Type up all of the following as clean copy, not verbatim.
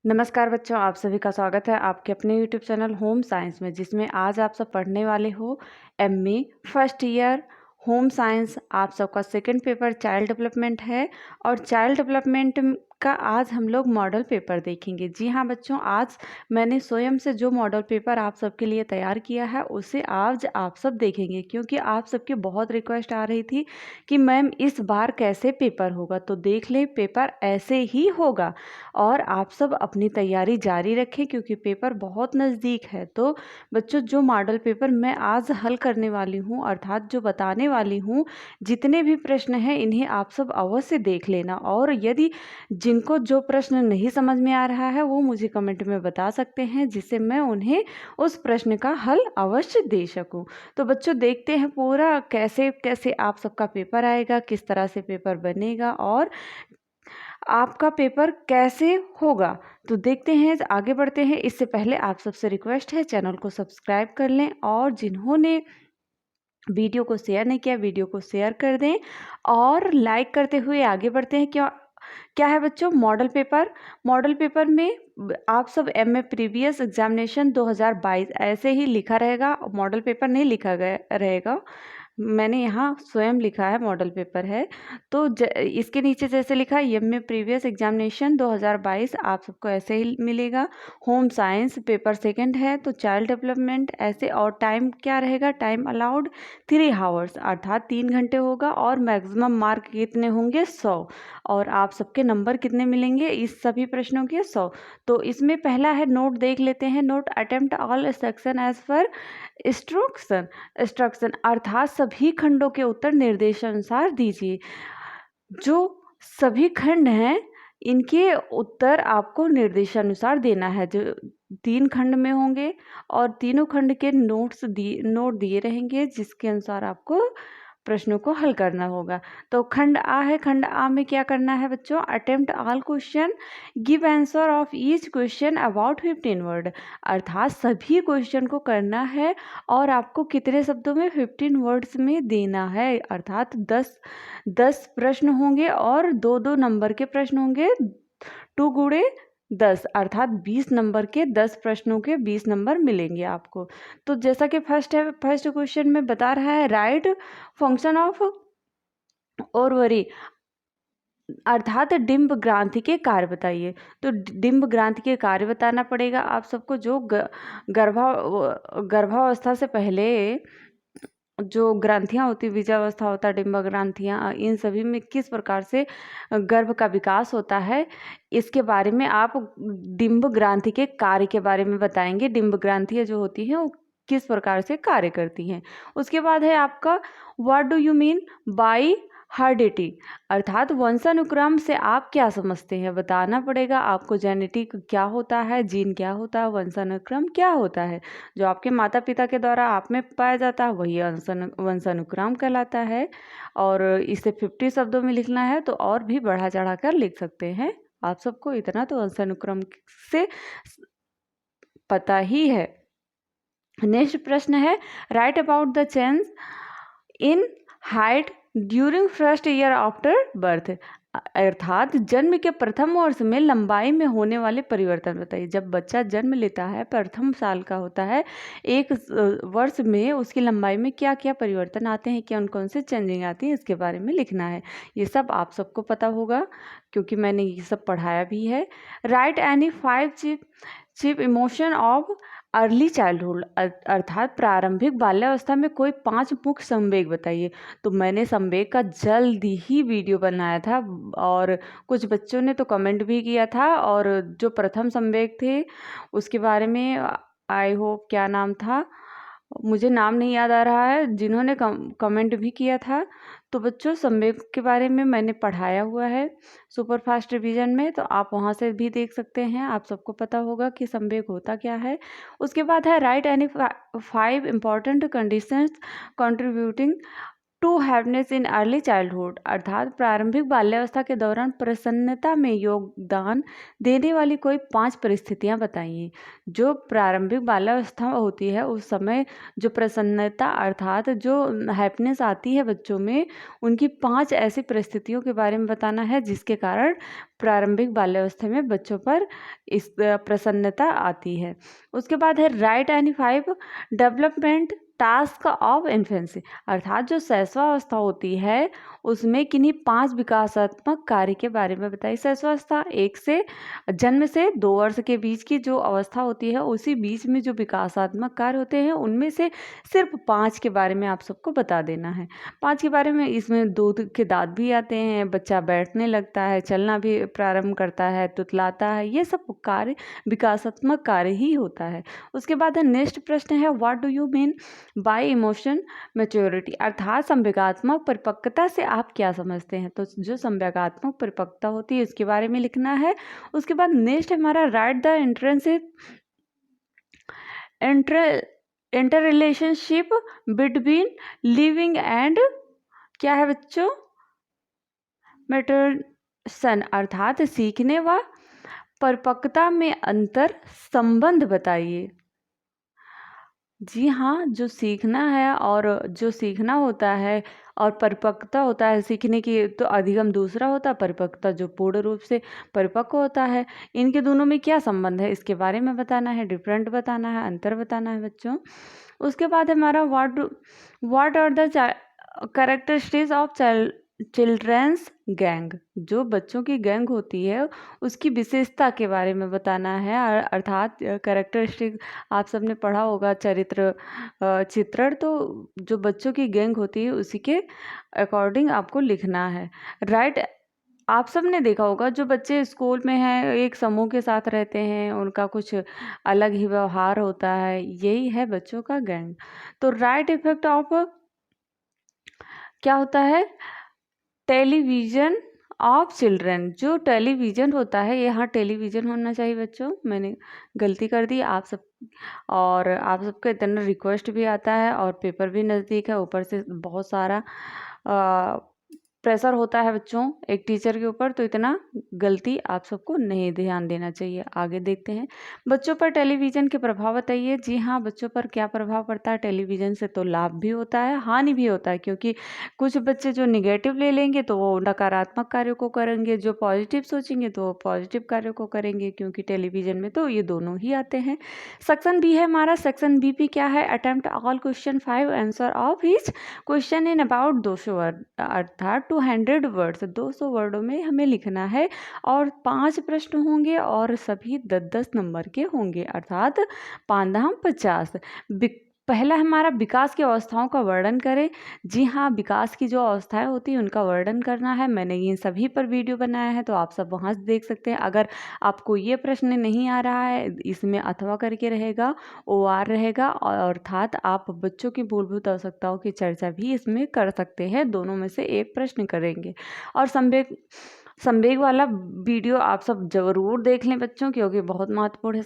नमस्कार बच्चों, आप सभी का स्वागत है आपके अपने यूट्यूब चैनल होम साइंस में, जिसमें आज आप सब पढ़ने वाले हो MA first year home science. आप सबका सेकंड पेपर चाइल्ड डेवलपमेंट है और चाइल्ड डेवलपमेंट का आज हम लोग मॉडल पेपर देखेंगे। जी हाँ बच्चों, आज मैंने स्वयं से जो मॉडल पेपर आप सबके लिए तैयार किया है उसे आज आप सब देखेंगे, क्योंकि आप सबकी बहुत रिक्वेस्ट आ रही थी कि मैम इस बार कैसे पेपर होगा। तो देख लें, पेपर ऐसे ही होगा और आप सब अपनी तैयारी जारी रखें क्योंकि पेपर बहुत नज़दीक है। तो बच्चों, जो मॉडल पेपर मैं आज हल करने वाली हूँ अर्थात जो बताने वाली हूँ, जितने भी प्रश्न हैं इन्हें आप सब अवश्य देख लेना, और यदि जिनको जो प्रश्न नहीं समझ में आ रहा है वो मुझे कमेंट में बता सकते हैं, जिससे मैं उन्हें उस प्रश्न का हल अवश्य दे सकूं। तो बच्चों, देखते हैं पूरा कैसे कैसे आप सबका पेपर आएगा, किस तरह से पेपर बनेगा और आपका पेपर कैसे होगा। तो देखते हैं, आगे बढ़ते हैं। इससे पहले आप सबसे रिक्वेस्ट है, चैनल को सब्सक्राइब कर लें और जिन्होंने वीडियो को शेयर नहीं किया वीडियो को शेयर कर दें और लाइक करते हुए आगे बढ़ते हैं। क्या क्या है बच्चों, मॉडल पेपर में आप सब एमए प्रीवियस एग्जामिनेशन 2022 ऐसे ही लिखा रहेगा, मॉडल पेपर नहीं लिखा गया रहेगा। मैंने यहाँ स्वयं लिखा है, मॉडल पेपर है। तो इसके नीचे जैसे लिखा है एमए प्रीवियस एग्जामिनेशन 2022, आप सबको ऐसे ही मिलेगा। होम साइंस पेपर सेकंड है तो चाइल्ड डेवलपमेंट ऐसे, और टाइम क्या रहेगा, टाइम अलाउड 3 आवर्स अर्थात 3 घंटे होगा, और मैक्सिमम मार्क कितने होंगे, 100। और आप सबके नंबर कितने मिलेंगे इस सभी प्रश्नों के, 100। तो इसमें पहला है नोट, देख लेते हैं। Note attempt all section as per instruction अर्थात सभी खंडों के उत्तर निर्देशानुसार दीजिए। जो सभी खंड हैं इनके उत्तर आपको निर्देशानुसार देना है। जो 3 खंड में होंगे और तीनों खंड के नोट दिए रहेंगे, जिसके अनुसार आपको प्रश्नों को हल करना होगा। तो खंड आ है, खंड आ में क्या करना है बच्चों, attempt all question, give answer of each question about 15 word अर्थात सभी क्वेश्चन को करना है और आपको कितने शब्दों में, 15 वर्ड्स में देना है। अर्थात 10 प्रश्न होंगे और 2-2 नंबर के प्रश्न होंगे, 2 गुणे 10 अर्थात 20 नंबर के 10 प्रश्नों के 20 नंबर मिलेंगे आपको। तो जैसा कि फर्स्ट क्वेश्चन में बता रहा है, राइट फंक्शन ऑफ ओवरी अर्थात डिंब ग्रंथि के कार्य बताइए। तो डिंब ग्रंथि के कार्य बताना पड़ेगा आप सबको। जो गर्भावस्था से पहले जो ग्रंथियां होती, बीजावस्था होता है, डिंब ग्रंथियां, इन सभी में किस प्रकार से गर्भ का विकास होता है, इसके बारे में आप डिंब ग्रंथि के कार्य के बारे में बताएंगे। डिंब ग्रंथियां जो होती हैं वो किस प्रकार से कार्य करती हैं। उसके बाद है आपका what do you mean by heredity अर्थात वंशानुक्रम से आप क्या समझते हैं, बताना पड़ेगा आपको। जेनेटिक क्या होता है, जीन क्या होता है, वंशानुक्रम क्या होता है। जो आपके माता पिता के द्वारा आप में पाया जाता है वही वंशानुक्रम कहलाता है। और इसे 50 शब्दों में लिखना है तो और भी बढ़ा चढ़ा कर लिख सकते हैं। आप सबको इतना तो वंशानुक्रम से पता ही है। नेक्स्ट प्रश्न है, right about the change in height during first year after birth अर्थात जन्म के प्रथम वर्ष में लंबाई में होने वाले परिवर्तन बताइए। जब बच्चा जन्म लेता है, प्रथम साल का होता है, एक वर्ष में उसकी लंबाई में क्या क्या परिवर्तन आते हैं, कौन कौन से चेंजिंग आती हैं, इसके बारे में लिखना है। ये सब आप सबको पता होगा क्योंकि मैंने ये सब पढ़ाया भी है। Write any 5 chief emotion of early childhood अर्थात प्रारंभिक बाल्यावस्था में कोई 5 मुख्य संवेग बताइए। तो मैंने संवेग का जल्दी ही वीडियो बनाया था और कुछ बच्चों ने तो कमेंट भी किया था, और जो प्रथम संवेग थे उसके बारे में आई होप, क्या नाम था मुझे नाम नहीं याद आ रहा है, जिन्होंने कमेंट भी किया था। तो बच्चों, संवेग के बारे में मैंने पढ़ाया हुआ है सुपर फास्ट रिवीजन में, तो आप वहाँ से भी देख सकते हैं। आप सबको पता होगा कि संवेग होता क्या है। उसके बाद है write any 5 important conditions contributing to happiness in early childhood, अर्थात प्रारंभिक बाल्यावस्था के दौरान प्रसन्नता में योगदान देने वाली कोई 5 परिस्थितियां बताइए। जो प्रारंभिक बाल्यावस्था होती है उस समय जो प्रसन्नता अर्थात जो हैप्पीनेस आती है बच्चों में, उनकी 5 ऐसी परिस्थितियों के बारे में बताना है जिसके कारण प्रारंभिक बाल्यावस्था में बच्चों पर इस प्रसन्नता आती है। उसके बाद है write any 5 development task of infancy, अर्थात जो शैशवावस्था होती है उसमें किन्हीं 5 विकासात्मक कार्य के बारे में बताइए। शैशवावस्था जन्म से 2 वर्ष के बीच की जो अवस्था होती है, उसी बीच में जो विकासात्मक कार्य होते हैं उनमें से सिर्फ 5 के बारे में आप सबको बता देना है। 5 के बारे में, इसमें दूध के दांत भी आते हैं, बच्चा बैठने लगता है, चलना भी प्रारंभ करता है, तुतलाता है, ये सब कार्य विकासात्मक कार्य ही होता है। उसके बाद नेक्स्ट प्रश्न है what do you mean bye emotion maturity, अर्थात संवेगात्मक परिपक्वता से आप क्या समझते हैं। तो जो संवेगात्मक परिपक्वता होती है उसके बारे में लिखना है। उसके बाद नेक्स्ट हमारा right the inter relationship between living and क्या है बच्चों, मैटरसन, अर्थात सीखने व परिपक्वता में अंतर संबंध बताइए। जी हाँ, जो सीखना है और जो सीखना होता है और परिपक्वता होता है, सीखने की तो अधिगम दूसरा होता है, परिपक्वता जो पूर्ण रूप से परिपक्व होता है, इनके दोनों में क्या संबंध है इसके बारे में बताना है, डिफरेंट बताना है, अंतर बताना है बच्चों। उसके बाद हमारा what are the characteristics of children's gang, जो बच्चों की गैंग होती है उसकी विशेषता के बारे में बताना है। अर्थात कैरेक्टरिस्टिक आप सबने पढ़ा होगा चित्रण, तो जो बच्चों की गैंग होती है उसी के अकॉर्डिंग आपको लिखना है। राइट, आप सब ने देखा होगा जो बच्चे स्कूल में हैं एक समूह के साथ रहते हैं, उनका कुछ अलग ही व्यवहार होता है, यही है बच्चों का गैंग। तो राइट इफेक्ट ऑफ क्या होता है, टेलीविज़न ऑफ चिल्ड्रन, जो टेलीविज़न होता है, यहाँ टेलीविज़न होना चाहिए बच्चों, मैंने गलती कर दी आप सब, और आप सबका इतना रिक्वेस्ट भी आता है और पेपर भी नज़दीक है, ऊपर से बहुत सारा प्रेशर होता है बच्चों एक टीचर के ऊपर, तो इतना गलती आप सबको नहीं ध्यान देना चाहिए। आगे देखते हैं, बच्चों पर टेलीविज़न के प्रभाव बताइए। जी हाँ, बच्चों पर क्या प्रभाव पड़ता है टेलीविज़न से, तो लाभ भी होता है, हानि भी होता है, क्योंकि कुछ बच्चे जो निगेटिव ले लेंगे तो वो नकारात्मक कार्यों को करेंगे, जो पॉजिटिव सोचेंगे तो वो पॉजिटिव कार्यों को करेंगे, क्योंकि टेलीविज़न में तो ये दोनों ही आते हैं। सेक्शन बी है हमारा, सेक्शन बी पे क्या है, attempt all question 5 answer of each question in about 200 word, अर्थात 200 वर्ड्स, 200 वर्डों में हमें लिखना है और 5 प्रश्न होंगे और सभी 10-10 नंबर के होंगे, अर्थात 5×50। पहला हमारा विकास की अवस्थाओं का वर्णन करें। जी हाँ, विकास की जो अवस्थाएं होती हैं उनका वर्णन करना है। मैंने ये सभी पर वीडियो बनाया है, तो आप सब वहाँ से देख सकते हैं। अगर आपको ये प्रश्न नहीं आ रहा है, इसमें अथवा करके रहेगा, OR रहेगा, और अर्थात आप बच्चों की मूलभूत आवश्यकताओं की चर्चा भी इसमें कर सकते हैं, दोनों में से एक प्रश्न करेंगे। और संवेग वाला वीडियो आप सब ज़रूर देख लें बच्चों, क्योंकि बहुत महत्वपूर्ण है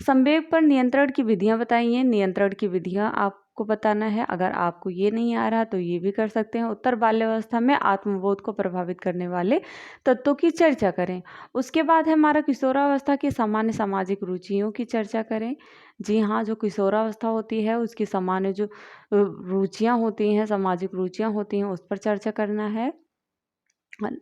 संवेग पर नियंत्रण की विधियां बताइए। नियंत्रण की विधियां आपको बताना है, अगर आपको ये नहीं आ रहा तो ये भी कर सकते हैं। उत्तर बाल्यावस्था में आत्मबोध को प्रभावित करने वाले तत्वों की चर्चा करें। उसके बाद है हमारा किशोरावस्था की सामान्य सामाजिक रुचियों की चर्चा करें। जी हाँ, जो किशोरावस्था होती है उसकी सामान्य जो रुचियाँ होती हैं, सामाजिक रुचियाँ होती हैं, उस पर चर्चा करना है।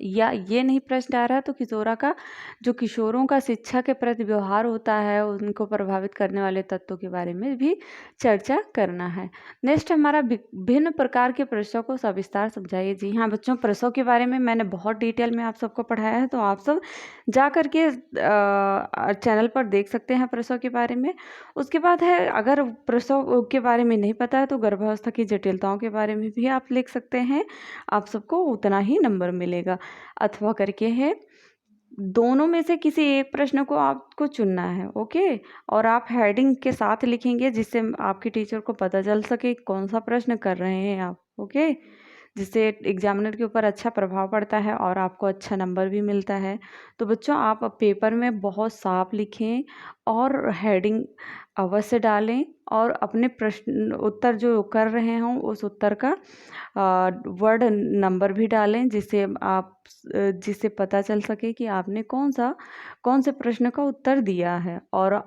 या ये नहीं प्रश्न आ रहा तो किशोरों का शिक्षा के प्रति व्यवहार होता है, उनको प्रभावित करने वाले तत्वों के बारे में भी चर्चा करना है। नेक्स्ट हमारा भिन्न प्रकार के प्रश्नों को सविस्तार समझाइए। जी हाँ बच्चों, प्रश्नों के बारे में मैंने बहुत डिटेल में आप सबको पढ़ाया है, तो आप सब जा कर के चैनल पर देख सकते हैं प्रश्नों के बारे में। उसके बाद है, अगर प्रसव के बारे में नहीं पता है तो गर्भावस्था की जटिलताओं के बारे में भी आप लिख सकते हैं, आप सबको उतना ही नंबर मिलेगा। अथवा करके है, दोनों में से किसी एक प्रश्न को आपको चुनना है, ओके। और आप हेडिंग के साथ लिखेंगे जिससे आपके टीचर को पता चल सके कौन सा प्रश्न कर रहे हैं आप, ओके, जिससे एग्जामिनर के ऊपर अच्छा प्रभाव पड़ता है और आपको अच्छा नंबर भी मिलता है। तो बच्चों, आप पेपर में बहुत साफ लिखें और हेडिंग अवश्य डालें और अपने प्रश्न उत्तर जो कर रहे हों उस उत्तर का वर्ड नंबर भी डालें, जिससे पता चल सके कि आपने कौन से प्रश्न का उत्तर दिया है। और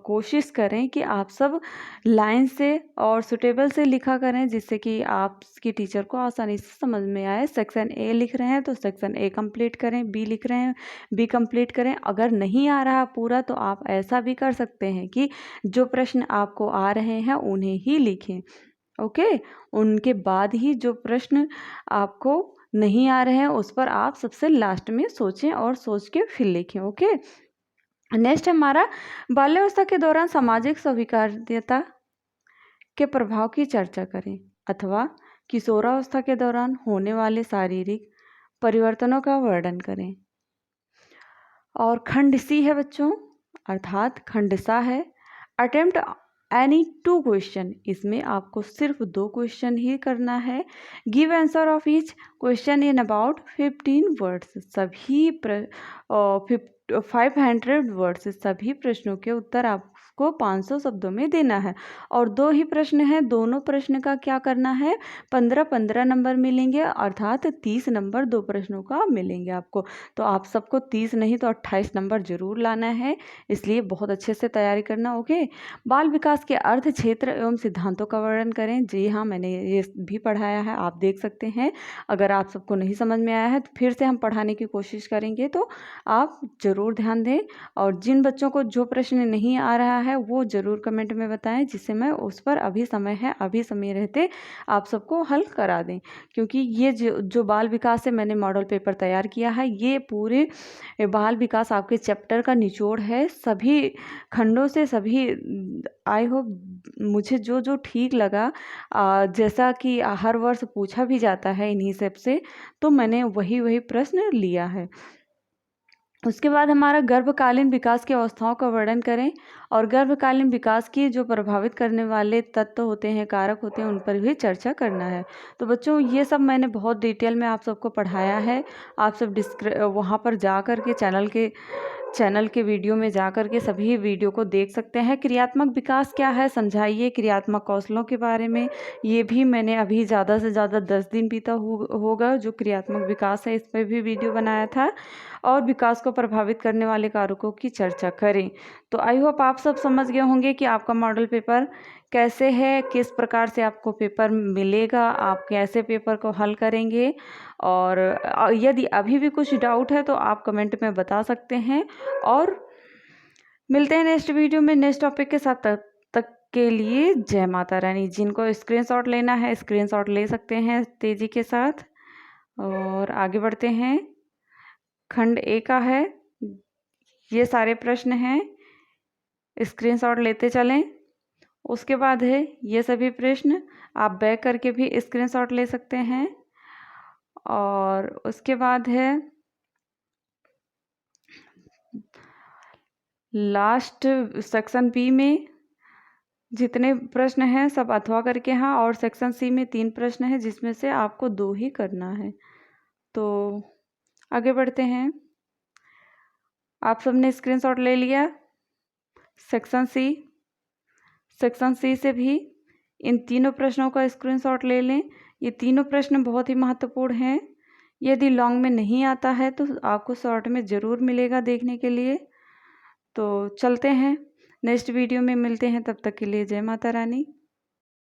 कोशिश करें कि आप सब लाइन से और सुटेबल से लिखा करें, जिससे कि आपकी टीचर को आसानी से समझ में आए। सेक्शन ए लिख रहे हैं तो सेक्शन ए कंप्लीट करें, बी लिख रहे हैं बी कंप्लीट करें। अगर नहीं आ रहा पूरा तो आप ऐसा भी कर सकते हैं कि जो प्रश्न आपको आ रहे हैं उन्हें ही लिखें। ओके, उनके बाद ही जो प्रश्न आपको नहीं आ रहे हैं उस पर आप सबसे लास्ट में सोचें और सोच के फिर लिखें। ओके, नेक्स्ट हमारा बाल्यावस्था के दौरान सामाजिक स्वीकार्यता के प्रभाव की चर्चा करें, अथवा किशोरावस्था के दौरान होने वाले शारीरिक परिवर्तनों का वर्णन करें। और खंड सी है बच्चों, अर्थात खंड सा है, अटेम्प्ट एनी 2 क्वेश्चन। इसमें आपको सिर्फ 2 क्वेश्चन ही करना है। Give answer of each question in about 15 words. 500 words, सभी प्रश्नों के उत्तर आपको 500 शब्दों में देना है। और 2 ही प्रश्न हैं, दोनों प्रश्न का क्या करना है, 15-15 नंबर मिलेंगे, अर्थात 30 नंबर 2 प्रश्नों का मिलेंगे आपको। तो आप सबको 30 नहीं तो 28 नंबर जरूर लाना है, इसलिए बहुत अच्छे से तैयारी करना। ओके, बाल विकास के अर्थ, क्षेत्र एवं सिद्धांतों का वर्णन करें। जी हाँ, मैंने ये भी पढ़ाया है, आप देख सकते हैं। अगर आप सबको नहीं समझ में आया है तो फिर से हम पढ़ाने की कोशिश करेंगे, तो आप ज़रूर ध्यान दें। और जिन बच्चों को जो प्रश्न नहीं आ रहा है वो ज़रूर कमेंट में बताएं, जिससे मैं उस पर अभी समय रहते आप सबको हल करा दें। क्योंकि ये जो बाल विकास से मैंने मॉडल पेपर तैयार किया है, ये पूरे बाल विकास आपके चैप्टर का निचोड़ है, सभी खंडों से। सभी आई होप मुझे जो ठीक लगा, जैसा कि हर वर्ष पूछा भी जाता है इन्हीं सब से, तो मैंने वही प्रश्न लिया है। उसके बाद हमारा गर्भकालीन विकास की अवस्थाओं का वर्णन करें, और गर्भकालीन विकास की जो प्रभावित करने वाले तत्व होते हैं, कारक होते हैं, उन पर भी चर्चा करना है। तो बच्चों ये सब मैंने बहुत डिटेल में आप सबको पढ़ाया है। आप सब वहाँ पर जा कर के चैनल के वीडियो में जा कर के सभी वीडियो को देख सकते हैं। क्रियात्मक विकास क्या है समझाइए, क्रियात्मक कौशलों के बारे में, ये भी मैंने अभी ज़्यादा से ज़्यादा 10 दिन बीता होगा जो क्रियात्मक विकास है इस पर भी वीडियो बनाया था। और विकास को प्रभावित करने वाले कारकों की चर्चा करें। तो आई होप आप सब समझ गए होंगे कि आपका मॉडल पेपर कैसे है, किस प्रकार से आपको पेपर मिलेगा, आप कैसे पेपर को हल करेंगे। और यदि अभी भी कुछ डाउट है तो आप कमेंट में बता सकते हैं। और मिलते हैं नेक्स्ट वीडियो में नेक्स्ट टॉपिक के साथ। तब तक के लिए जय माता रानी। जिनको स्क्रीनशॉट लेना है स्क्रीनशॉट ले सकते हैं तेज़ी के साथ। और आगे बढ़ते हैं, खंड ए का है, ये सारे प्रश्न हैं, स्क्रीनशॉट लेते चलें। उसके बाद है ये सभी प्रश्न, आप बैक करके भी स्क्रीनशॉट ले सकते हैं। और उसके बाद है लास्ट सेक्शन बी में जितने प्रश्न हैं सब अथवा करके, हाँ। और सेक्शन सी में 3 प्रश्न हैं जिसमें से आपको 2 ही करना है। तो आगे बढ़ते हैं, आप सबने स्क्रीनशॉट ले लिया। सेक्शन सी से भी इन तीनों प्रश्नों का स्क्रीनशॉट ले लें। ये तीनों प्रश्न बहुत ही महत्वपूर्ण हैं। यदि लॉन्ग में नहीं आता है तो आपको शॉर्ट में ज़रूर मिलेगा देखने के लिए। तो चलते हैं, नेक्स्ट वीडियो में मिलते हैं, तब तक के लिए जय माता रानी।